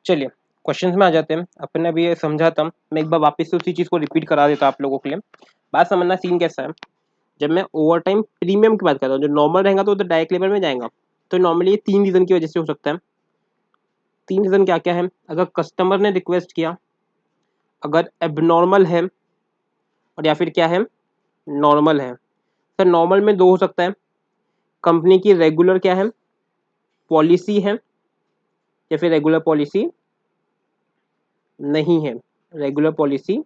चलिए क्वेश्चंस में आ जाते हैं। अपन ने अभी ये समझा था, मैं एक बार वापस से उसी चीज को रिपीट करा देता आप लोगों के लिए। बात समझना, सीन कैसा है। जब मैं ओवर टाइम प्रीमियम की बात करता हूँ, जो नॉर्मल रहेगा तो डायरेक्ट लेबर में जाएगा। तो नॉर्मली ये 3 रीजन की वजह से हो सकता है। 3 रीजन क्या क्या है? अगर कस्टमर ने रिक्वेस्ट किया, अगर एबनॉर्मल है, और या फिर क्या है, नॉर्मल है। सर नॉर्मल में दो हो सकता है, कंपनी की रेगुलर क्या है, पॉलिसी है, या फिर रेगुलर पॉलिसी नहीं है। रेगुलर पॉलिसी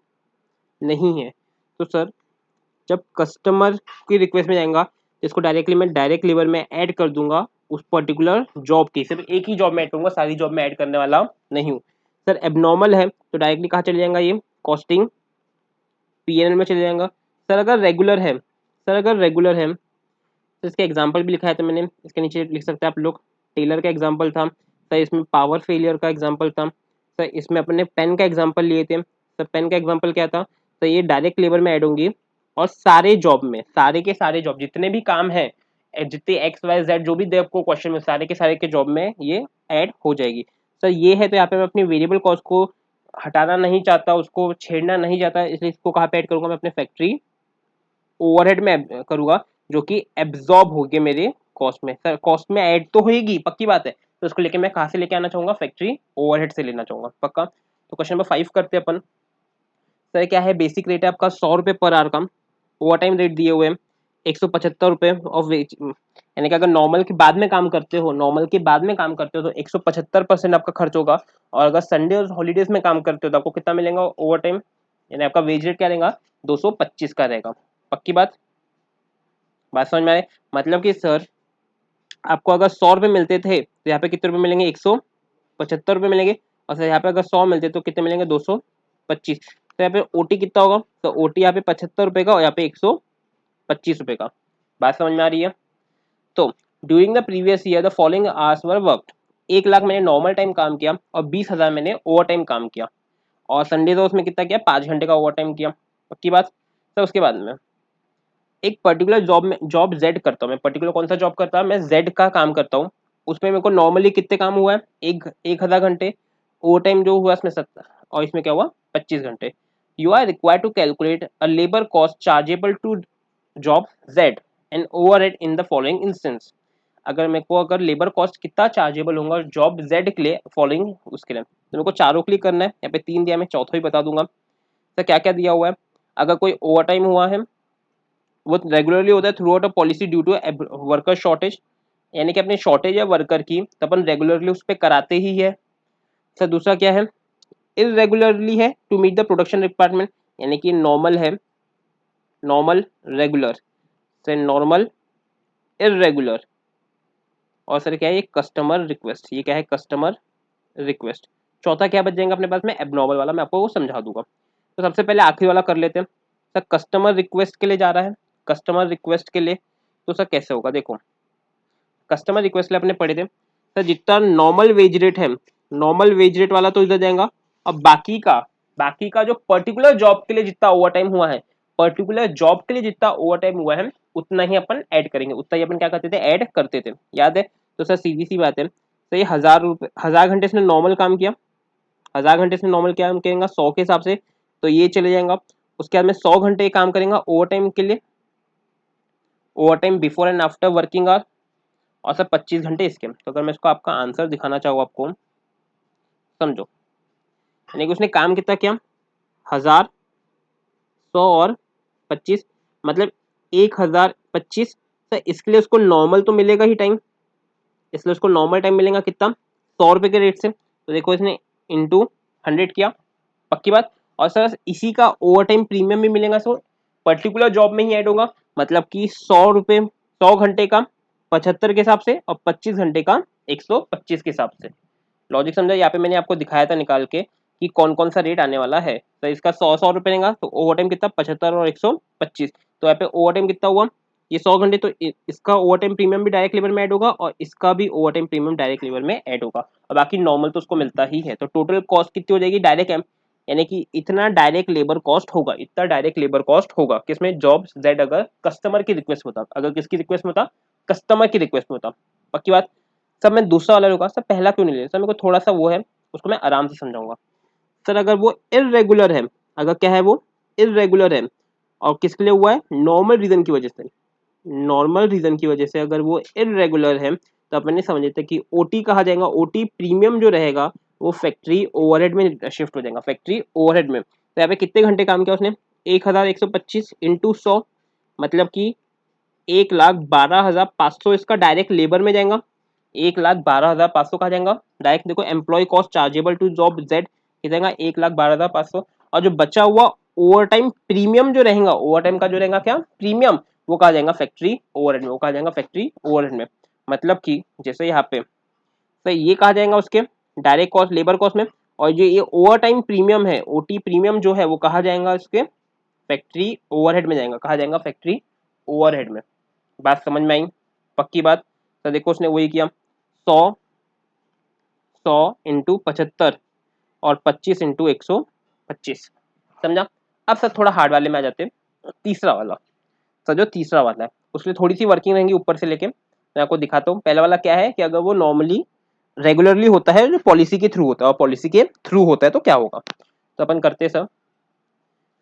नहीं है। तो सर जब कस्टमर की रिक्वेस्ट में जाएगा, इसको डायरेक्टली मैं डायरेक्ट लेबर में ऐड कर दूंगा उस पर्टिकुलर जॉब की। सिर्फ एक ही जॉब में ऐड करूंगा, सारी जॉब में ऐड करने वाला नहीं हूँ। सर एबनॉर्मल है तो डायरेक्टली कहाँ चले जाएगा, ये कॉस्टिंग पीएनएल में चले जाएगा। सर अगर रेगुलर है, सर अगर रेगुलर है तो इसका एग्जाम्पल भी लिखा है, तो मैंने इसके नीचे लिख सकते हैं आप लोग। टेलर का एग्जाम्पल था सर, इसमें पावर फेलियर का एग्जाम्पल था सर, इसमें अपने पेन का एग्जाम्पल लिए थे सर। पेन का एग्जाम्पल क्या था सर, ये डायरेक्ट लेबर में ऐड होंगी और सारे जॉब में, सारे के सारे जॉब जितने भी काम है, जितने एक्स वाई जेड जो भी दे आपको क्वेश्चन में, सारे के सारे के जॉब में ये ऐड हो जाएगी। सर ये है, तो यहाँ पे मैं अपनी वेरिएबल कॉस्ट को हटाना नहीं चाहता, उसको छेड़ना नहीं चाहता, इसलिए इसको कहाँ पे ऐड करूंगा, मैं अपने फैक्ट्री ओवरहेड में करूंगा, जो कि एब्जॉर्ब होगी मेरे कॉस्ट में। सर कॉस्ट में ऐड तो होगी, पक्की बात है, तो उसको लेके मैं कहाँ से लेके आना चाहूंगा, फैक्ट्री ओवरहेड से लेना चाहूंगा, पक्का। तो क्वेश्चन नंबर 5 करते हैं अपन। सर क्या है, बेसिक रेट है आपका 100 रुपये पर आवर का। ओवर टाइम रेट दिए हुए हैं 175 रुपये ऑफ वेज, यानी कि अगर नॉर्मल के बाद में काम करते हो, नॉर्मल के बाद में काम करते हो तो 175% आपका खर्च होगा। और अगर संडे और हॉलीडेज में काम करते हो तो आपको कितना मिलेगा ओवर टाइम, यानी आपका वेज रेट क्या रहेगा, 225 का रहेगा। पक्की बात समझ में आए? मतलब कि सर आपको अगर 100 रुपये मिलते थे तो यहाँ पे कितने रुपए मिलेंगे, 175 रुपये मिलेंगे। और सर यहाँ पे अगर 100 मिलते तो कितने मिलेंगे, 225। तो यहाँ पे ओटी कितना होगा, तो ओटी यहाँ पे 75 रुपये का और यहाँ पे 125 रुपये का। बात समझ में आ रही है? तो during the previous year the following hours were worked. 1 lakh मैंने नॉर्मल टाइम काम किया और 20,000 मैंने ओवर टाइम काम किया। और संडे तो उसमें कितना किया, 5 घंटे का ओवर टाइम किया। पक्की बात। तो उसके बाद में एक पर्टिकुलर जॉब में, जॉब जेड करता हूँ मैं, पर्टिकुलर कौन सा जॉब करता हूँ मैं, जेड का काम करता हूँ। उसमें मेरे को नॉर्मली कितने काम हुआ है, 1,000 घंटे। ओवर टाइम जो हुआ इसमें 70, और इसमें क्या हुआ, 25 घंटे। You are required to calculate a labour cost chargeable to job Z and overhead in the following instance. अगर मेरे को, अगर लेबर कॉस्ट कितना चार्जेबल होगा जॉब जेड के लिए, फॉलोइंग उसके लिए, तो मेरे को चारों के लिए करना है। यहाँ पे 3 दिया, मैं चौथा ही बता दूंगा। तो क्या क्या दिया हुआ है, अगर कोई ओवर टाइम हुआ है वो रेगुलरली होता है throughout a policy due to worker shortage, यानी कि अपने शॉर्टेज है वर्कर की, तो अपन रेगुलरली उस पर कराते ही है। सर दूसरा क्या है, इरेगुलरली है to meet the production requirement, यानी कि नॉर्मल है, नॉर्मल रेगुलर से नॉर्मल इरेगुलर। और सर क्या है, ये कस्टमर रिक्वेस्ट, ये क्या है, कस्टमर रिक्वेस्ट। चौथा क्या बच जाएगा अपने पास में, एबनॉर्मल वाला, मैं आपको वो समझा दूंगा। तो सबसे पहले आखिरी वाला कर लेते हैं। सर कस्टमर रिक्वेस्ट के लिए जा रहा है, कस्टमर रिक्वेस्ट के लिए। तो सर कैसे होगा, देखो कस्टमर रिक्वेस्ट लिए अपने पढ़े थे सर, जितना नॉर्मल वेज रेट है, नॉर्मल वेज रेट वाला तो इधर जाएगा, और बाकी का जो पर्टिकुलर जॉब के लिए जितना ओवर टाइम हुआ है, पर्टिकुलर जॉब के लिए जितना ओवर टाइम हुआ है उतना ही अपन ऐड करेंगे, उतना ही अपन क्या करते थे, ऐड करते थे, याद है? तो सर सीधी सी बात है, तो ये 1,000 रुपये, 1,000 घंटे इसने नॉर्मल काम किया, 1,000 घंटे से नॉर्मल क्या करेंगे, 100 के हिसाब से, तो ये चले जाएगा। उसके बाद में 100 घंटे काम करेंगे ओवर टाइम के लिए, over time before and after working hour. और सर 25 घंटे इसके। तो अगर मैं इसको आपका आंसर दिखाना चाहूँ आपको, समझो, यानी कि उसने काम कितना किया, 1,000, 100 और 25, मतलब 1,025। सर इसके लिए उसको नॉर्मल तो मिलेगा ही टाइम, इसलिए उसको नॉर्मल टाइम मिलेगा कितना, 100 रुपये के रेट से। तो देखो इसने इंटू 100 किया, पक्की बात। और सर इसी का ओवर टाइम प्रीमियम भी मिलेगा, सो पर्टिकुलर जॉब में ही ऐड होगा, मतलब कि 100 रुपये, 100 घंटे का 75 के हिसाब से, और 25 घंटे का 125 के हिसाब से। लॉजिक समझा? यहाँ पे मैंने आपको दिखाया था निकाल के कि कौन कौन सा रेट आने वाला है। तो इसका 100 रुपये रहेगा, तो ओवर टाइम कितना, 75 और 125। तो यहाँ पे ओवर टाइम कितना हुआ, ये 100 घंटे, तो इसका ओवर टाइम प्रीमियम भी डायरेक्ट लेवल में ऐड होगा, और इसका भी over time premium direct level में ऐड होगा, और बाकी नॉर्मल तो उसको मिलता ही है। तो टोटल कॉस्ट कितनी हो जाएगी डायरेक्ट, यानी कि इतना डायरेक्ट लेबर कॉस्ट होगा, इतना डायरेक्ट लेबर कॉस्ट होगा किसमें, जॉब जेड, अगर कस्टमर की रिक्वेस्ट में होता, अगर किसकी रिक्वेस्ट में होता, कस्टमर की रिक्वेस्ट में होता। पक्की बात। सब मैं दूसरा वाला लूंगा, सब पहला क्यों नहीं ले, सब मेरे को थोड़ा सा वो है, उसको मैं आराम से समझाऊंगा। सर अगर वो इर्रेगुलर है, अगर क्या है वो इर्रेगुलर है और किसके लिए हुआ है, नॉर्मल रीजन की वजह से, नॉर्मल रीजन की वजह से अगर वो इरेगुलर है तो अपन ने समझे थे कि ओटी कहा जाएगा, ओटी प्रीमियम जो रहेगा वो फैक्ट्री ओवरहेड में शिफ्ट हो जाएगा, फैक्ट्री ओवरहेड में। तो यहाँ पे कितने घंटे काम किया उसने, 1125 इंटू 100, मतलब कि 1,12,500 इसका डायरेक्ट लेबर में जाएगा, 1,12,500 कहा जाएगा डायरेक्ट। देखो employ cost chargeable to job Z जाएगा 1,12,500, और जो बचा हुआ ओवर टाइम प्रीमियम जो रहेगा, ओवर टाइम का जो रहेगा क्या प्रीमियम, वो कहा जाएगा फैक्ट्री ओवरहेड में, वो कहा जाएगा फैक्ट्री ओवरहेड में। मतलब कि जैसे यहाँ पे तो ये कहा जाएगा उसके डायरेक्ट कॉस्ट लेबर कॉस्ट में, और जो ये ओवर टाइम प्रीमियम है ओटी प्रीमियम जो है वो कहा जाएगा इसके फैक्ट्री ओवरहेड में जाएगा, कहा जाएगा फैक्ट्री ओवरहेड में। बात समझ में आई, पक्की बात। तो देखो उसने वही किया, 100 इंटू 75 और 25 इंटू 125, समझा। अब सर थोड़ा हार्ड वाले में आ जाते हैं, तीसरा वाला। सर जो तीसरा वाला है उसमें थोड़ी सी वर्किंग रहेंगी ऊपर से लेके, मैं आपको दिखाता हूँ। पहला वाला क्या है कि अगर वो नॉर्मली रेगुलरली होता है जो पॉलिसी के थ्रू होता है, और पॉलिसी के थ्रू होता है तो क्या होगा, तो अपन करते हैं सर।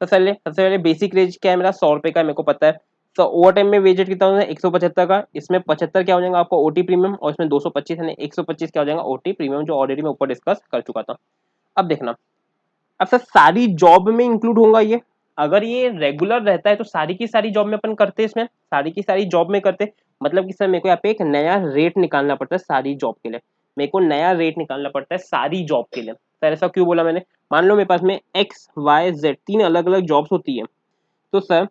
सबसे पहले बेसिक रेज क्या है मेरा, 100 रुपए का मेरे को पता है। तो ओवर टाइम में वेज रेट कितना होगा 175 का, इसमें 75 क्या हो जाएगा आपको ओटी प्रीमियम, और इसमें 225 यानी 125 क्या हो जाएगा ओटी प्रीमियम, जो ऑलरेडी मैं ऊपर डिस्कस कर चुका था। अब देखना, अब सर सारी जॉब में इंक्लूड होगा ये, अगर ये रेगुलर रहता है तो सारी की सारी जॉब में अपन करते हैं, इसमें सारी की सारी जॉब में करते, मतलब कि सर मेरे को यहाँ पे एक नया रेट निकालना पड़ता है सारी जॉब के लिए, मेरे को नया रेट निकालना पड़ता है सारी जॉब के लिए। सर ऐसा क्यों बोला मैंने, मान लो मेरे पास में एक्स वाई जेड 3 अलग अलग जॉब्स होती है, तो सर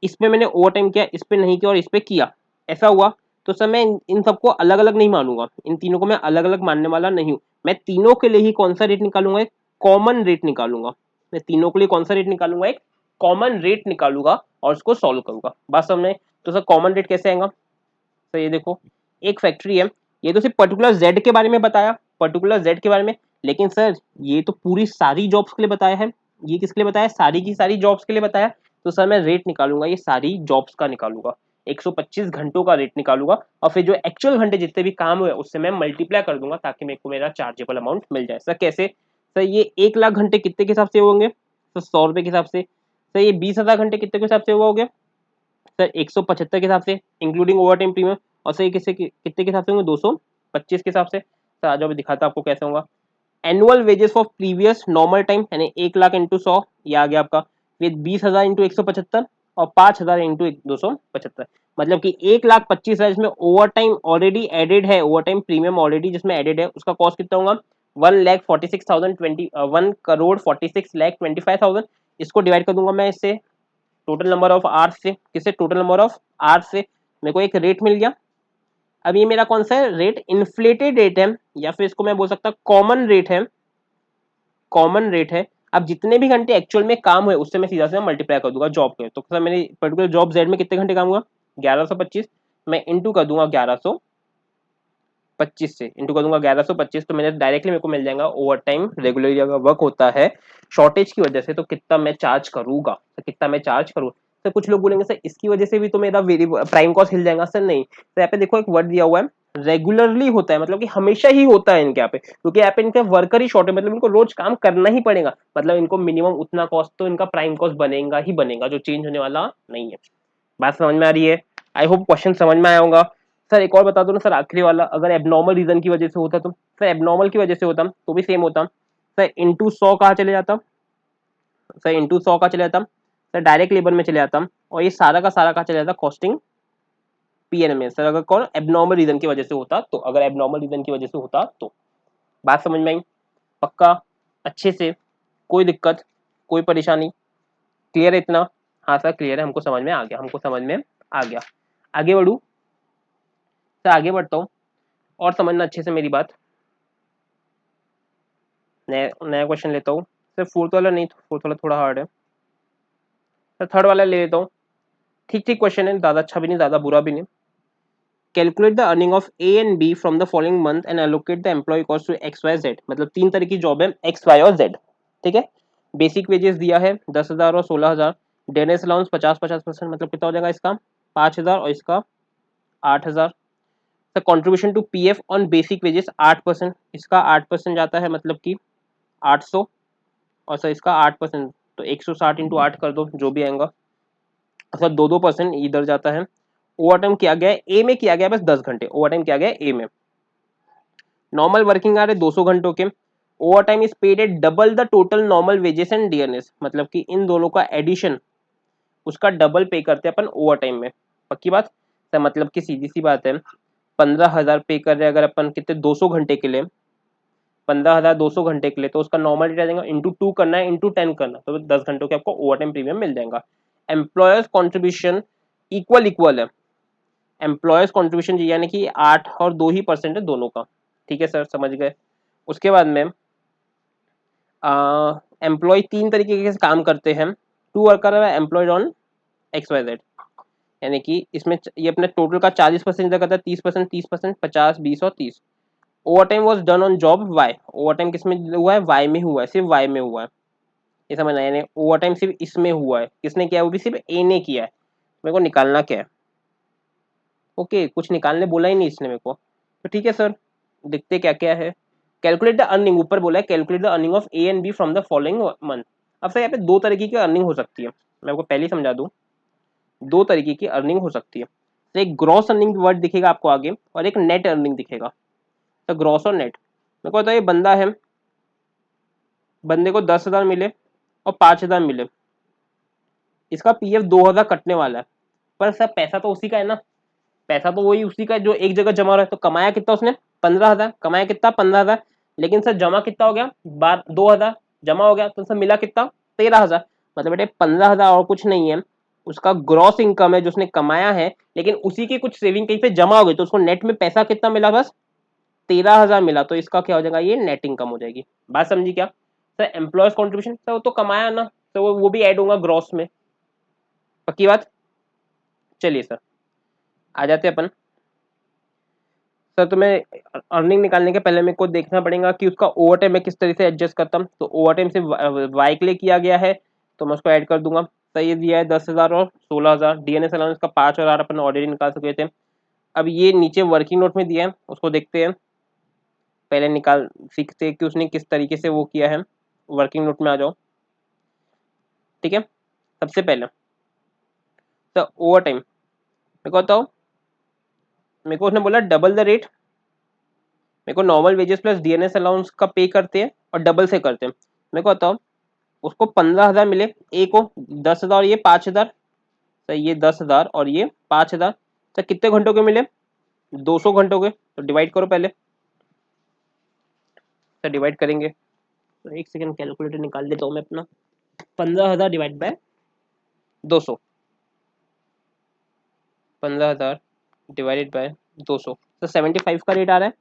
इसमें मैंने ओवर टाइम किया, इस पे नहीं किया और इस पे किया, ऐसा हुआ, तो सर मैं इन सबको अलग अलग नहीं मानूंगा, इन तीनों को मैं अलग अलग मानने वाला नहीं हूँ। मैं तीनों के लिए ही कौन सा रेट निकालूंगा, एक कॉमन रेट निकालूंगा। मैं तीनों के लिए कौन सा रेट निकालूंगा, एक कॉमन रेट निकालूंगा और उसको सॉल्व करूंगा। बात समझ में, तो सर कॉमन रेट कैसे आएगा, तो ये देखो एक फैक्ट्री है, ये तो सिर्फ पर्टिकुलर जेड के बारे में बताया, पर्टिकुलर जेड के बारे में, लेकिन सर ये तो पूरी सारी जॉब्स के लिए बताया है, ये किसके लिए बताया, सारी की सारी जॉब्स के लिए बताया। तो सर मैं रेट निकालूंगा ये सारी जॉब्स का निकालूंगा, 125 घंटों का रेट निकालूंगा, और फिर जो एक्चुअल घंटे जितने भी काम हुए उससे मैं मल्टीप्लाई कर दूंगा ताकि मेरे को मेरा चार्जेबल अमाउंट मिल जाए। सर कैसे, सर ये 1 लाख घंटे कितने के हिसाब से होंगे, तो 100 रुपए के हिसाब से। सर ये 20,000 घंटे कितने के हिसाब से हुआ हो गया, सर 175 के हिसाब से इंक्लूडिंग ओवर टाइम प्रीमियम, और सर कितने के हिसाब से होंगे 225 के हिसाब से। सर आज अभी दिखाता आपको कैसे होगा। Annual wages for previous normal time यानी 1 लाख इंटू 100, ये आ गया आपका, फिर 20,000 इंटू 175 और 5,000 इंटू 275, मतलब कि 1,25,000 जिसमें ओवर टाइम ऑलरेडी एडेड है, ओवर टाइम प्रीमियम ऑलरेडी जिसमें एडेड है, उसका कॉस्ट कितना होगा 1,46,025,000। इसको डिवाइड कर दूंगा मैं इससे टोटल नंबर ऑफ आवर्स से, किससे टोटल नंबर ऑफ आवर्स से, मेरे को एक रेट मिल गया। अब ये मेरा कौन सा है रेट, इन्फ्लेटेड रेट है, या फिर इसको मैं बोल सकता कॉमन रेट है, कॉमन रेट है। अब जितने भी घंटे एक्चुअल में काम हुए उससे मैं सीधा से मल्टीप्लाई कर दूंगा जॉब के, तो सर मेरी पर्टिकुलर जॉब जेड में कितने घंटे काम हुआ 1125, मैं इंटू कर दूंगा 1125 से, इंटू कर दूंगा 1125, तो मेरे डायरेक्टली मेरे को मिल जाएगा ओवर टाइम रेगुलरली अगर वर्क होता है शॉर्टेज की वजह से तो कितना मैं चार्ज करूंगा, तो कितना मैं चार्ज करूँ। सर कुछ लोग बोलेंगे सर इसकी वजह से भी तो मेरा प्राइम कॉस्ट हिल जाएगा, सर नहीं। तो यहाँ पे देखो एक वर्ड दिया हुआ है रेगुलरली होता है, मतलब कि हमेशा ही होता है इनके यहाँ पे, क्योंकि यहाँ पे इनका वर्कर ही शॉर्ट है, मतलब इनको रोज काम करना ही पड़ेगा, मतलब इनको मिनिमम उतना कॉस्ट तो इनका प्राइम कॉस्ट बनेगा ही बनेगा, जो चेंज होने वाला नहीं है। बात समझ में आ रही है, आई होप क्वेश्चन समझ में आया होगा। सर एक और बता दो ना सर आखिरी वाला, अगर एबनॉर्मल रीजन की वजह से होता तो, सर एबनॉर्मल की वजह से होता तो भी सेम होता, सर इंटू 100 कहाँ चले जाता, सर इंटू 100 का चले जाता, सर डायरेक्ट लेबर में चले जाता, और ये सारा का सारा कहाँ चले जाता कॉस्टिंग पीएन में। सर अगर कौन एबनॉर्मल रीजन की वजह से होता तो, अगर एबनॉर्मल रीजन की वजह से होता तो। बात समझ में आई, पक्का, अच्छे से, कोई दिक्कत, कोई परेशानी, क्लियर है इतना, हाँ सर क्लियर है, हमको समझ में आ गया, हमको समझ में आ गया। आगे बढ़ू, सर आगे बढ़ता हूँ और समझना अच्छे से मेरी बात। नया नया क्वेश्चन लेता हूँ सर, फोर्थ वाला नहीं, फोर्थ वाला थोड़ा हार्ड है सर, थर्ड वाला ले लेता हूँ। ठीक ठीक क्वेश्चन है, ज़्यादा अच्छा भी नहीं ज़्यादा बुरा भी नहीं। Calculate the earning of A and B from the following month and allocate the employ cost to X Y Z, मतलब 3 तरह की जॉब है एक्स वाई और जेड, ठीक है। बेसिक वेजेस दिया है 10,000 और 16,000, डेनेस अलाउंस 50-50%, मतलब कितना हो जाएगा इसका 5,000 और इसका 8,000। Sir contribution to PF on basic wages 8%, इसका 8% जाता है मतलब कि 800, और सर इसका 8%, तो 160 इंटू 8 कर दो जो भी आएगा। सर 2% इधर जाता है। ओवर टाइम किया गया है ए में, किया गया है बस 10 घंटे ओवर टाइम किया गया है ए में। नॉर्मल वर्किंग आवर है 200 घंटों के। Overtime is paid at double the total normal wages and DNS, मतलब कि इन दोनों का एडिशन उसका डबल पे करते हैं अपन ओवर टाइम में। पक्की बात सर, मतलब कि सीधी सी बात है, 15,000 पे कर रहे हैं अगर अपन कितने 200 घंटे के लिए, 15,200 घंटे के लिए, तो उसका नॉर्मल रेट आ जाएगा इंटू 2 करना है इंटू 10 करना, तो 10 घंटों के आपको ओवर टाइम प्रीमियम मिल जाएगा। एम्प्लॉयर्स कॉन्ट्रीब्यूशन इक्वल इक्वल है, एम्प्लॉयर्स कॉन्ट्रीब्यूशन यानी कि 8 और 2% है दोनों का। ठीक है सर, समझ गए। उसके बाद में एम्प्लॉय 3 तरीके से काम करते हैं। टू वर्कर है एम्प्लॉयड ऑन XYZ, यानी कि इसमें ये अपने टोटल का 40% इधर करता है, 30%, 30%, 50, 20 और 30। Overtime was done on job Y, overtime किस में हुआ है, वाई में हुआ है, सिर्फ वाई में हुआ है, ये समझना। यानी ओवर टाइम सिर्फ इसमें हुआ है, किसने किया है, वो भी सिर्फ ए ने किया है। मेरे को निकालना क्या है, ओके कुछ निकालने बोला ही नहीं इसने मेरे को, तो ठीक है सर देखते क्या क्या है। कैलकुलेट द अर्निंग, ऊपर बोला है calculate the earning of A and B from the following month. अब सर यहाँ पे दो तरीके की अर्निंग हो सकती है, मैं आपको पहले ही समझा दूं, दो तरीके की अर्निंग हो सकती है। तो एक ग्रॉस अर्निंग वर्ड दिखेगा आपको आगे, और एक नेट अर्निंग दिखेगा। तो ग्रॉस और नेट, मेरे को बताइए बंदा है, बंदे को 10,000 मिले और 5,000 मिले, इसका पीएफ 2,000 कटने वाला है, पर सर पैसा तो उसी का है ना, पैसा तो वही उसी का है जो एक जगह जमा हो रहा है। तो कमाया कितना उसने, 15,000, कमाया कितना 15,000, लेकिन सर जमा कितना हो गया, 2,000 जमा हो गया, तो सर मिला कितना 13,000। मतलब बेटे 15,000 और कुछ नहीं है, उसका ग्रॉस इनकम है जो उसने कमाया है, लेकिन उसी की कुछ सेविंग कहीं पे जमा हो गई, तो उसको नेट में पैसा कितना मिला, बस 13,000 मिला। तो इसका क्या हो जाएगा, ये नेट इनकम हो जाएगी। बात समझी क्या सर। एम्प्लॉयज कॉन्ट्रीब्यूशन सर वो तो कमाया ना, तो वो भी ऐड होगा ग्रॉस में, पक्की बात। चलिए सर आ जाते हैं अपन। सर तो मैं अर्निंग निकालने के पहले मेरे को देखना पड़ेगा कि उसका ओवर टाइम मैं किस तरह से एडजस्ट करता हूँ। तो ओवर टाइम से वाई के लिए किया गया है, तो मैं उसको ऐड कर दूंगा। सर ये दिया है 10,000 और 16,000, डीएनएस अलाउंस का 5 और 8 अपन ऑलरेडी निकाल चुके थे। अब ये नीचे वर्किंग नोट में दिया है, उसको देखते हैं, पहले निकाल सीखते हैं कि उसने किस तरीके से वो किया है। वर्किंग नोट में आ जाओ, ठीक है। सबसे पहले तो ओवर टाइम मेरे को बताओ, मेरे को उसने बोला डबल द रेट, मेरे को normal wages plus DNS allowance का पे करते हैं और डबल से करते हैं। मेरे को बताओ उसको 15,000 मिले, ए को 10,000 और ये 5,000, तो ये 10,000 और ये 5,000, तो कितने घंटों के मिले, 200 घंटों के। तो डिवाइड करो पहले, तो डिवाइड करेंगे, तो एक सेकंड कैलकुलेटर निकाल लेता हूँ मैं अपना। 15,000 डिवाइड बाय 200, 15,000 डिवाइडेड बाय 200, तो 75 का रेट आ रहा है।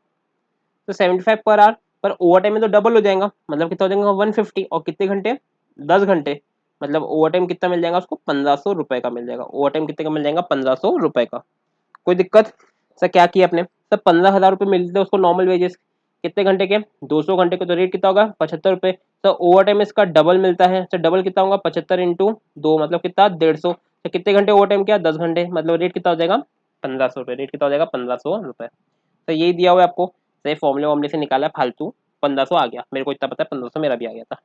तो 75 पर आवर, पर ओवर टाइम में तो डबल हो जाएगा, मतलब कितना हो जाएगा 150, और कितने घंटे 10 घंटे, मतलब ओवर टाइम कितना मिल जाएगा उसको 1,500 रुपए का मिल जाएगा। ओवर टाइम कितने का मिल जाएगा 1,500 रुपए का। कोई दिक्कत सर, क्या किया अपने सर, 15,000 रुपये मिलते उसको नॉर्मल वेजेस, कितने घंटे के 200 घंटे के, तो रेट कितना होगा 75 रुपये। तो ओवर टाइम इसका डबल मिलता है, तो डबल कितना होगा 75 इंटू 2 मतलब कितना 150। तो कितने घंटे ओवर टाइम किया 10 घंटे, मतलब रेट कितना हो जाएगा 1,500 रुपये, रेट कितना हो जाएगा 1,500 रुपये। तो यही दिया हुआ है आपको, सही फॉर्मूले वॉर्मूले से निकाला है फालतू, 1,500 आ गया, मेरे को इतना पता है 1,500 मेरा भी आ गया था।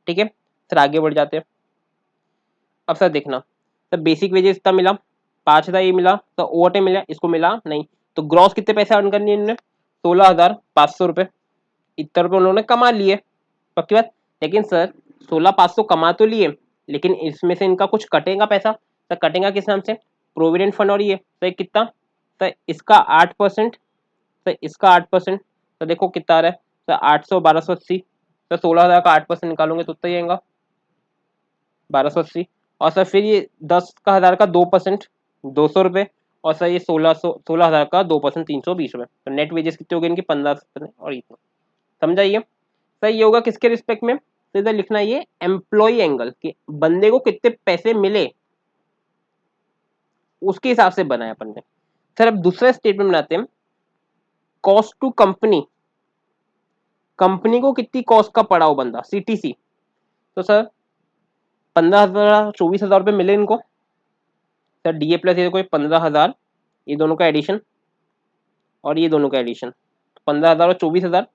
ठीक है सर आगे बढ़ जाते हैं। अब सर देखना, तो बेसिक वेजेस इतना मिला, 5,000 ये मिला, तो ओवर टाइम मिला, इसको मिला नहीं। तो ग्रॉस कितने पैसे अर्न करनी है इन्होंने, 16,500 रुपये, इतना रुपये उन्होंने कमा लिए, पक्की बात। लेकिन सर 16,500 कमा तो लिए, लेकिन इसमें से इनका कुछ कटेगा पैसा, तो कटेगा किस नाम से, प्रोविडेंट फंड, और ये तो ये कितना, तो इसका 8%, तो इसका 8%, तो देखो कितना आ रहा है, तो 800 1280, तो 16,000 का 8% निकालोगे तो उतना ही आएगा 1280। और सर फिर ये 10,000 का 2%, 200 रुपये, और सर ये 16,000 का 2%, 320 रुपये, तो नेट वेजेस कितने हो गए इनकी 15, और इतना समझाइए। सर ये होगा किसके रिस्पेक्ट में, तो इधर लिखना ये एम्प्लॉय एंगल कि बंदे को कितने पैसे मिले उसके हिसाब से बनाया अपन ने। सर अब दूसरा स्टेटमेंट बनाते हैं, कॉस्ट टू कंपनी, कंपनी को कितनी कॉस्ट का पड़ा हो बंदा, सीटीसी। तो सर 15,000 24,000 रुपये मिले इनको, सर डीए प्लस ये कोई 15,000, ये दोनों का एडिशन, और ये दोनों का एडिशन 15,000 और 24,000,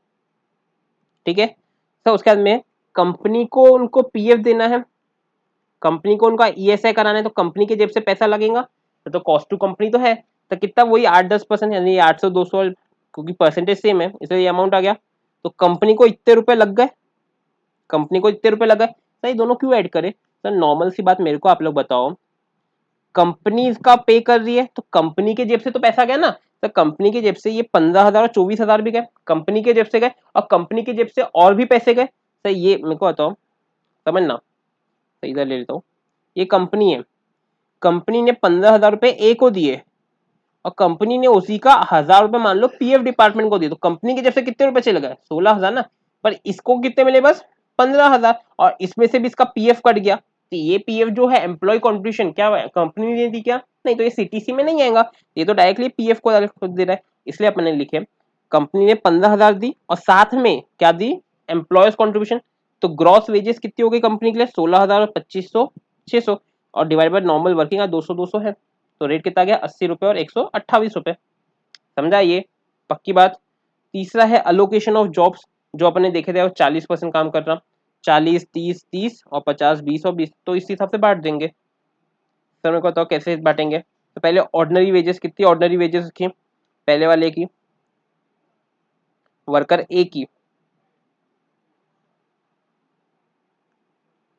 ठीक है सर। उसके बाद में कंपनी को उनको पीएफ देना है, कंपनी को उनका ईएसआई कराना है, तो कंपनी की जेब से पैसा लगेगा, तो कॉस्ट टू कंपनी तो है, तो कितना वही 8-10% यानी 800 200, क्योंकि परसेंटेज सेम है इसलिए ये अमाउंट आ गया। तो कंपनी को इतने रुपए लग गए, कंपनी को इतने रुपए लग गए सर। ये दोनों क्यों ऐड करे सर? नॉर्मल सी बात मेरे को आप लोग बताओ, कंपनी इसका पे कर रही है तो कंपनी के जेब से तो पैसा गया ना, तो कंपनी की जेब से ये 15,000 और 24,000 भी गए, कंपनी के जेब से गए, और कंपनी की जेब से और भी पैसे गए सर। ये मेरे को बताओ, समझना, तो इधर ले लेता हूँ। ये कंपनी है, कंपनी ने 15,000 रुपए ए को दिए, और कंपनी ने उसी का 1,000 रुपए मान लो पीएफ डिपार्टमेंट को दिए, तो कंपनी की जेब से कितने रुपए चले गए? 16,000 ना। पर इसको कितने मिले? बस 15,000, और इसमें से भी इसका पीएफ कट गया, तो ये पीएफ जो है एम्प्लॉय कॉन्ट्रीब्यूशन क्या कंपनी ने दी क्या? नहीं, तो ये सीटीसी में नहीं आएगा, ये तो डायरेक्टली पीएफ को दे रहा है, इसलिए अपने लिखे कंपनी ने 15,000 दी और साथ में क्या दी? Employees contribution. तो ग्रॉस वेजेस कितनी हो गई कंपनी के लिए? 16,000 और 2500 600, और डिवाइड बाय नॉर्मल वर्किंग 200 है, तो रेट कितना गया? 80 रुपए और 128 रुपए। समझा ये? पक्की बात। तीसरा है अलोकेशन ऑफ जॉब्स, जो अपने देखे थे 40% काम कर रहा, 40 30 30 और 50 20 और 20, तो इस हिसाब से बांट देंगे। सर मेरे को बताओ कैसे बांटेंगे? तो पहले ऑर्डिनरी वेजेस, कितनी ऑर्डिनरी वेजेस की? पहले वाले की, वर्कर ए की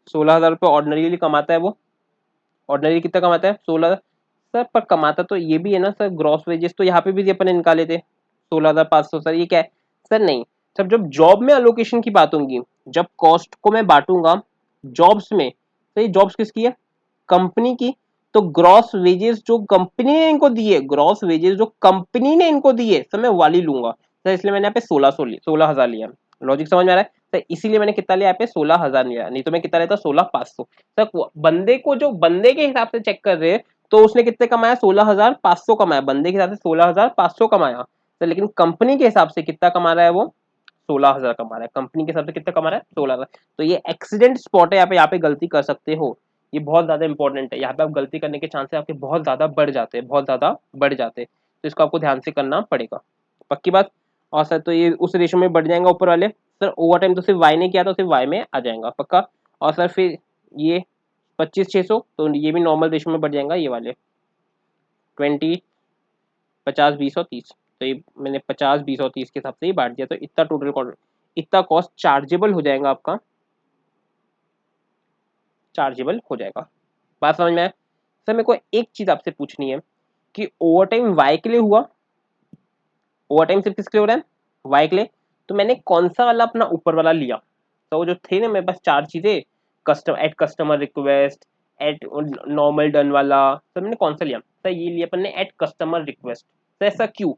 16,000 रुपये ऑर्डिनरी कमाता है वो। ऑर्डिनरी कितना कमाता है? 16। सर पर कमाता तो ये भी है ना सर, ग्रॉस वेजेस तो यहाँ पे भी अपन ने निकाले थे 16,500। सर ये क्या है? सर नहीं, सब जब जॉब में अलोकेशन की बात होगी, जब कॉस्ट को मैं बांटूंगा जॉब्स में, तो ये जॉब्स किसकी है? कंपनी की। तो ग्रॉस वेजेस जो कंपनी ने इनको दिए, ग्रॉस वेजेस जो कंपनी ने इनको दिए सर, मैं वाली लूंगा सर, इसलिए मैंने यहाँ पे 16,000 लिया। लॉजिक समझ में आ रहा है? तो इसीलिए मैंने कितना लिया यहाँ पे? 16,000 लिया, नहीं तो मैं कितना लेता? 16,500। सर बंदे को जो बंदे के हिसाब से चेक कर रहे हैं, तो उसने कितने कमाया? 16,500 कमाया, बंदे के हिसाब से 16,500 कमाया सर, लेकिन कंपनी के हिसाब से कितना कमा रहा है वो? 16,000 कमा रहा है। कंपनी के हिसाब से कितना कमा रहा है? 16,000। तो ये एक्सीडेंट स्पॉट है, यहाँ पे गलती कर सकते हो, ये बहुत ज्यादा इंपॉर्टेंट है, यहाँ पे आप गलती करने के चांसेस आपके बहुत ज्यादा बढ़ जाते हैं, बहुत ज्यादा बढ़ जाते हैं, तो इसको आपको ध्यान से करना पड़ेगा। पक्की बात। और सर तो ये उस रेशो में बढ़ जाएगा ऊपर वाले। सर ओवर टाइम तो सिर्फ वाई ने किया, तो सिर्फ वाई में आ जाएगा पक्का। और सर फिर ये 25 600, तो ये भी नॉर्मल रेशो में बढ़ जाएगा, ये वाले 20 50 20 और 30, तो ये मैंने 50 20 और 30 के हिसाब से ही बांट दिया, तो इतना टोटल इतना कॉस्ट चार्जेबल हो जाएगा आपका, चार्जेबल हो जाएगा। बात समझ में आया? सर मेरे को एक चीज आपसे पूछनी है कि ओवर टाइम वाई के लिए हुआ, ओवर टाइम सिर्फ किसके लिए हो रहा है? वाई के लिए। तो मैंने कौन सा वाला अपना ऊपर वाला लिया? तो वो जो थे ना मेरे पास चार चीजें, customer request, eight normal done वाला, तो मैंने कौन सा लिया? सर ये लिया अपन ने एट कस्टमर रिक्वेस्ट। तो ऐसा क्यों?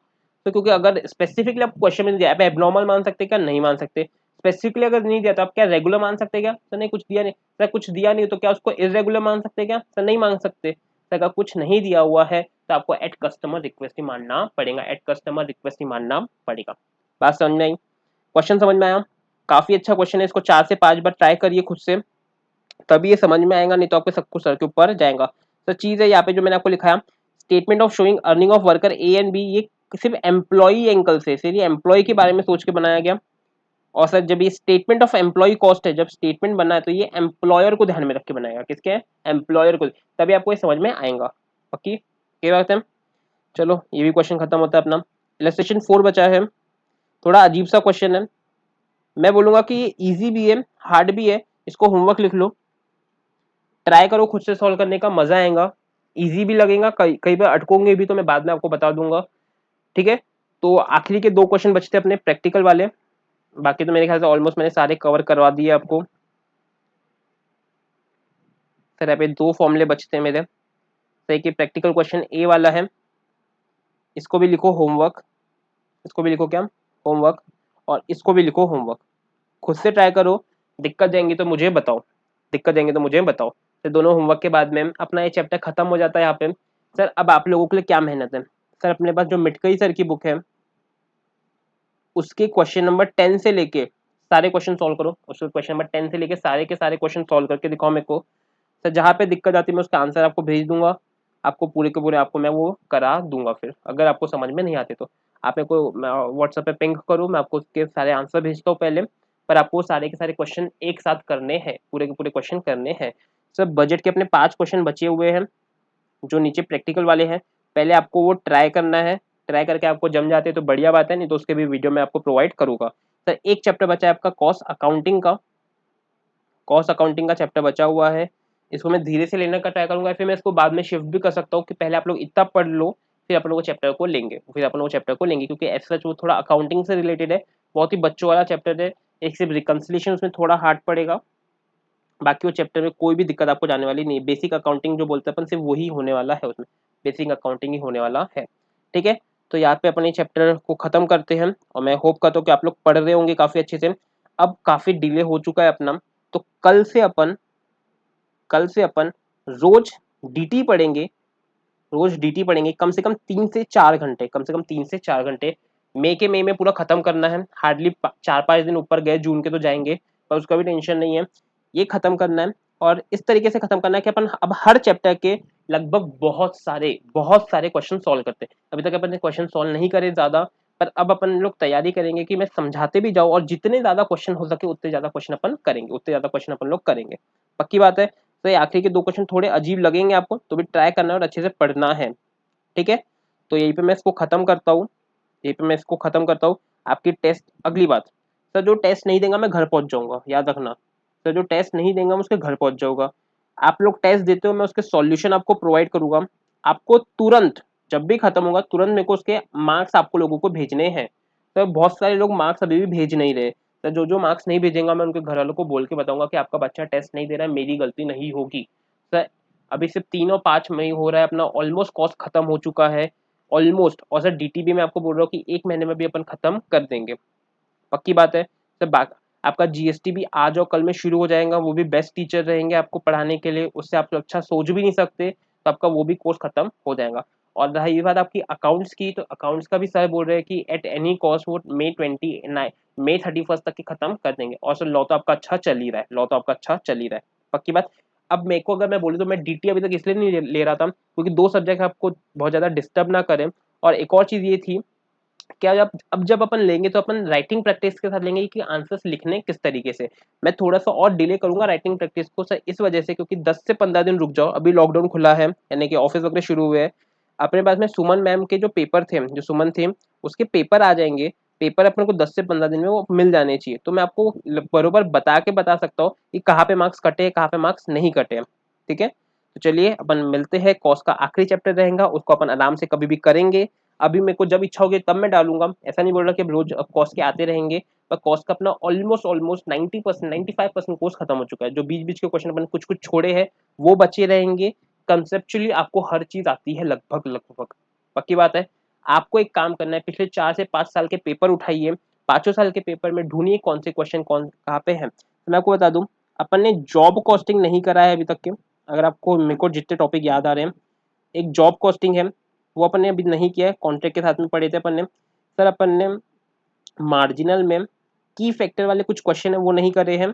तो क्योंकि अगर स्पेसिफिकली आप क्वेश्चन में दिया, आप एबनॉर्मल मान सकते क्या? नहीं मान सकते। स्पेसिफिकली अगर नहीं दिया तो आप क्या रेगुलर मान सकते क्या? सर नहीं, कुछ दिया नहीं। सर कुछ दिया नहीं तो क्या उसको इरेगुलर मान सकते क्या? सर नहीं मान सकते। सर अगर कुछ नहीं दिया हुआ है तो आपको एट कस्टमर रिक्वेस्ट ही मानना पड़ेगा, एट कस्टमर रिक्वेस्ट ही मानना पड़ेगा। बात समझ में आई? क्वेश्चन समझ में आया? काफी अच्छा क्वेश्चन है, इसको 4 से 5 बार ट्राई करिए खुद से, तभी ये समझ में आएगा, नहीं तो आपके सब कुछ सर के ऊपर जाएगा। तो चीज है यहाँ पे जो मैंने आपको लिखाया, statement of showing earning of worker A and B, ये सिर्फ एम्प्लॉई एंगल से, सिर्फ एम्प्लॉय के बारे में सोच के बनाया गया। और सर जब ये स्टेटमेंट ऑफ एम्प्लॉय कॉस्ट है, जब स्टेटमेंट बना है तो ये एम्प्लॉयर को ध्यान में रख के बनाएगा, किसके? एम्प्लॉयर को, तभी आपको ये समझ में आएगा। पक्की क्या बात है? चलो ये भी क्वेश्चन खत्म होता है अपना। इलस्ट्रेशन 4 बचा है, थोड़ा अजीब सा क्वेश्चन है, मैं बोलूंगा कि ये इजी भी है हार्ड भी है, इसको होमवर्क लिख लो, ट्राई करो खुद से सॉल्व करने का, मजा आएगा, इजी भी लगेगा, कई बार अटकोगे भी तो मैं बाद में आपको बता दूंगा, ठीक है। तो आखिरी के दो क्वेश्चन बचते हैं अपने प्रैक्टिकल वाले, बाकी तो मेरे ख्याल से ऑलमोस्ट मैंने सारे कवर करवा दिए आपको। सर यहाँ पे दो फॉर्मूले बचते हैं मेरे, सही कि प्रैक्टिकल क्वेश्चन ए वाला है, इसको भी लिखो होमवर्क, इसको भी लिखो क्या? होमवर्क, और इसको भी लिखो होमवर्क, खुद से ट्राई करो, दिक्कत जाएंगी तो मुझे बताओ, दिक्कत जाएंगे तो मुझे बताओ। तो दोनों होमवर्क के बाद में अपना ये चैप्टर खत्म हो जाता है यहाँ पे। सर अब आप लोगों के लिए क्या मेहनत है? सर अपने पास जो मिटकई सर की बुक है, उसके क्वेश्चन नंबर 10 से लेके सारे क्वेश्चन सॉल्व करो, उसके क्वेश्चन नंबर 10 से लेके सारे के सारे क्वेश्चन सॉल्व करके दिखाओ मेरे को। सर जहाँ पे दिक्कत आती है मैं उसका आंसर आपको भेज दूंगा, आपको पूरे के पूरे आपको मैं वो करा दूंगा, फिर अगर आपको समझ में नहीं आते तो। आप मेरे को व्हाट्सएप पे पिंग करो, मैं आपको उसके सारे आंसर भेजता हूँ पहले, पर आपको सारे के सारे क्वेश्चन एक साथ करने हैं, पूरे के पूरे क्वेश्चन करने हैं। सर बजट के अपने 5 क्वेश्चन बचे हुए हैं जो नीचे प्रैक्टिकल वाले हैं, पहले आपको वो ट्राई करना है। ट्राई करके आपको जम जाते हैं तो बढ़िया बात है, नहीं तो उसके भी वीडियो मैं आपको प्रोवाइड करूंगा। सर एक चैप्टर बचा है आपका कॉस्ट अकाउंटिंग का, कॉस्ट अकाउंटिंग का चैप्टर बचा हुआ है। इसको मैं धीरे से लेने का ट्राई करूंगा, फिर मैं इसको बाद में शिफ्ट भी कर सकता हूँ कि पहले आप लोग इतना पढ़ लो, फिर अपन लोग चैप्टर को लेंगे, क्योंकि एज सच वो थोड़ा अकाउंटिंग से रिलेटेड है, बहुत ही बच्चों वाला चैप्टर है। एक सिर्फ रिकंसिलेशन उसमें थोड़ा हार्ड पड़ेगा, बाकी वो चैप्टर में कोई भी दिक्कत आपको जाने वाली नहीं है। बेसिक अकाउंटिंग जो बोलते हैं अपन सिर्फ वही होने वाला है उसमें, बेसिक अकाउंटिंग ही होने वाला है। ठीक है, तो यहाँ पे अपने चैप्टर को खत्म करते हैं, और मैं होप करता हूँ कि आप लोग पढ़ रहे होंगे काफी अच्छे से। अब काफी डिले हो चुका है अपना, तो कल से अपन रोज डीटी पढ़ेंगे, रोज डीटी पढ़ेंगे कम से कम 3 से 4 घंटे, कम से कम 3 से 4 घंटे। मई में पूरा खत्म करना है, हार्डली 4-5 दिन ऊपर गए, जून के तो जाएंगे, पर उसका भी टेंशन नहीं है, ये खत्म करना है। और इस तरीके से खत्म करना है कि अपन अब हर चैप्टर के लगभग बहुत सारे क्वेश्चन सॉल्व करते हैं। अभी तक अपन ने क्वेश्चन सॉल्व नहीं करे ज्यादा, पर अब अपन लोग तैयारी करेंगे कि मैं समझाते भी जाऊँ, और जितने ज्यादा क्वेश्चन हो सके उतने ज्यादा क्वेश्चन अपन करेंगे, उतने ज्यादा क्वेश्चन अपन लोग करेंगे। पक्की बात है। तो ये आखिरी के 2 क्वेश्चन थोड़े अजीब लगेंगे आपको, तो भी ट्राई करना है और अच्छे से पढ़ना है। ठीक है, तो यहीं पे मैं इसको खत्म करता हूँ, यहीं पे मैं इसको खत्म करता हूँ। आपकी टेस्ट, अगली बात, सर जो टेस्ट नहीं देगा मैं घर पहुंच जाऊंगा, याद रखना। सर जो टेस्ट नहीं देगा मैं उसके घर पहुंच जाऊंगा। आप लोग टेस्ट देते हो, मैं उसके सॉल्यूशन आपको प्रोवाइड करूंगा। आपको तुरंत, जब भी खत्म होगा तुरंत मेरे को उसके मार्क्स आपको लोगों को भेजने हैं। तो बहुत सारे लोग मार्क्स अभी भी भेज नहीं रहे, तो जो जो मार्क्स नहीं भेजेंगे मैं उनके घर वालों को बोल के बताऊंगा कि आपका बच्चा टेस्ट नहीं दे रहा है, मेरी गलती नहीं होगी। सर अभी सिर्फ 3 और 5 मई हो रहा है, अपना ऑलमोस्ट कॉस्ट खत्म हो चुका है, ऑलमोस्ट। और सर डीटीबी मैं आपको बोल रहा हूँ कि 1 महीने में भी अपन खत्म कर देंगे, पक्की बात है। सर आपका जीएसटी भी आज और कल में शुरू हो जाएगा, वो भी बेस्ट टीचर रहेंगे आपको पढ़ाने के लिए, उससे आप अच्छा सोच भी नहीं सकते, तो आपका वो भी कोर्स खत्म हो जाएगा। और रही ये बात आपकी अकाउंट्स की, तो अकाउंट्स का भी सर बोल रहे हैं कि एट एनी कॉस्ट वो मई 31 तक की खत्म कर देंगे। और सर लॉ तो आपका अच्छा चल ही रहा है, लॉ तो आपका अच्छा चल ही रहा है, पक्की बात। अब मेरे को अगर मैं बोलूँ तो मैं डीटी अभी तक इसलिए नहीं ले रहा था क्योंकि 2 सब्जेक्ट आपको बहुत ज्यादा डिस्टर्ब ना करें। और एक और चीज ये थी, क्या जब अपन लेंगे तो अपन राइटिंग प्रैक्टिस के साथ लेंगे कि आंसर्स लिखने किस तरीके से। मैं थोड़ा सा और डिले करूंगा राइटिंग प्रैक्टिस को सर इस वजह से, क्योंकि 10 से 15 दिन रुक जाओ, अभी लॉकडाउन खुला है, यानी कि ऑफिस वगैरह शुरू हुए हैं। अपने पास में सुमन मैम के जो पेपर थे, जो सुमन थे उसके पेपर आ जाएंगे। पेपर अपने को 10 से 15 दिन में वो मिल जाने चाहिए, तो मैं आपको बरोबर बता सकता हूँ कि कहाँ पे मार्क्स कटे, कहाँ पे मार्क्स नहीं कटे। ठीक है, तो चलिए अपन मिलते हैं, कॉस्ट का आखिरी चैप्टर रहेगा, उसको अपन आराम से कभी भी करेंगे। अभी मेरे को जब इच्छा होगी तब मैं डालूंगा, ऐसा नहीं बोल रहा कि अब रोज कॉस्ट के आते रहेंगे। पर कॉस्ट का अपना ऑलमोस्ट 90% 95% कोर्स खत्म हो चुका है। जो बीच बीच के क्वेश्चन अपन कुछ कुछ छोड़े हैं वो बचे रहेंगे। कंसेप्चुअली आपको हर चीज आती है लगभग लगभग, पक्की बात है। आपको एक काम करना है, पिछले 4 से 5 साल के पेपर उठाइए, 5 साल के पेपर में ढूंढिए कौन से क्वेश्चन कौन कहाँ पे है। तो मैं आपको बता दूं, अपन ने जॉब कॉस्टिंग नहीं करा है अभी तक के, अगर आपको मेरे को जितने टॉपिक याद आ रहे हैं, एक जॉब कॉस्टिंग है वो अपन ने अभी नहीं किया है, कॉन्ट्रैक्ट के साथ में पढ़े थे अपन ने। सर अपन ने मार्जिनल में की फैक्टर वाले कुछ क्वेश्चन है वो नहीं करे हैं,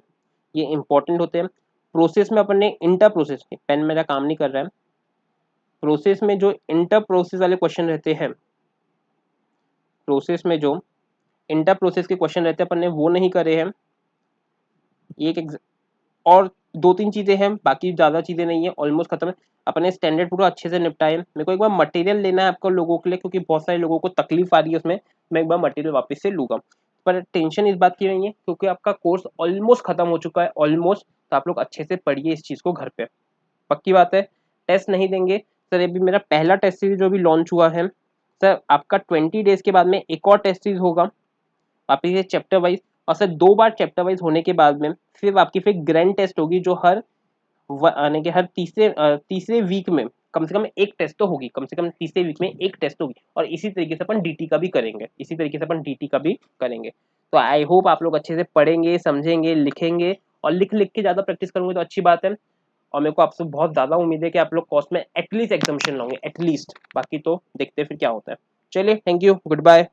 ये इंपॉर्टेंट होते हैं। प्रोसेस में अपन ने इंटर प्रोसेस, पेन मेरा काम नहीं कर रहा है, प्रोसेस में जो इंटर प्रोसेस वाले क्वेश्चन रहते हैं, प्रोसेस में जो इंटर प्रोसेस के क्वेश्चन रहते हैं अपन ने वो नहीं करे हैं। ये एक और 2-3 चीजें हैं, बाकी ज्यादा चीजें नहीं है, ऑलमोस्ट खत्म है। अपने स्टैंडर्ड पूरा अच्छे से निपटाए। मेरे को एक बार मटेरियल लेना है आपको लोगों के लिए, क्योंकि बहुत सारे लोगों को तकलीफ आ रही है उसमें, मैं एक बार मटेरियल वापस से लूंगा। पर टेंशन इस बात की नहीं है क्योंकि आपका कोर्स ऑलमोस्ट खत्म हो चुका है, ऑलमोस्ट। तो आप लोग अच्छे से पढ़िए इस चीज को घर पे, पक्की बात है। टेस्ट नहीं देंगे सर, अभी मेरा पहला टेस्ट सीरीज जो भी लॉन्च हुआ है सर, आपका 20 डेज के बाद में एक और टेस्ट सीरीज होगा वापिस ये चैप्टर वाइज। और सर 2 बार चैप्टर वाइज होने के बाद में फिर आपकी फिर ग्रैंड टेस्ट होगी, जो यानी कि हर तीसरे वीक में कम से कम एक टेस्ट तो होगी, कम से कम तीसरे वीक में एक टेस्ट होगी। और इसी तरीके से अपन डीटी का भी करेंगे, इसी तरीके से अपन डीटी का भी करेंगे। तो आई होप आप लोग अच्छे से पढ़ेंगे, समझेंगे, लिखेंगे, और लिख लिख के ज्यादा प्रैक्टिस करेंगे तो अच्छी बात है। और मेरे को आपसे बहुत ज्यादा उम्मीद है कि आप लोग कॉस्ट में एटलीस्ट एग्जामिशन लाओगे, एटलीस्ट। बाकी तो देखते हैं फिर क्या होता है। चलिए, थैंक यू, गुड बाय।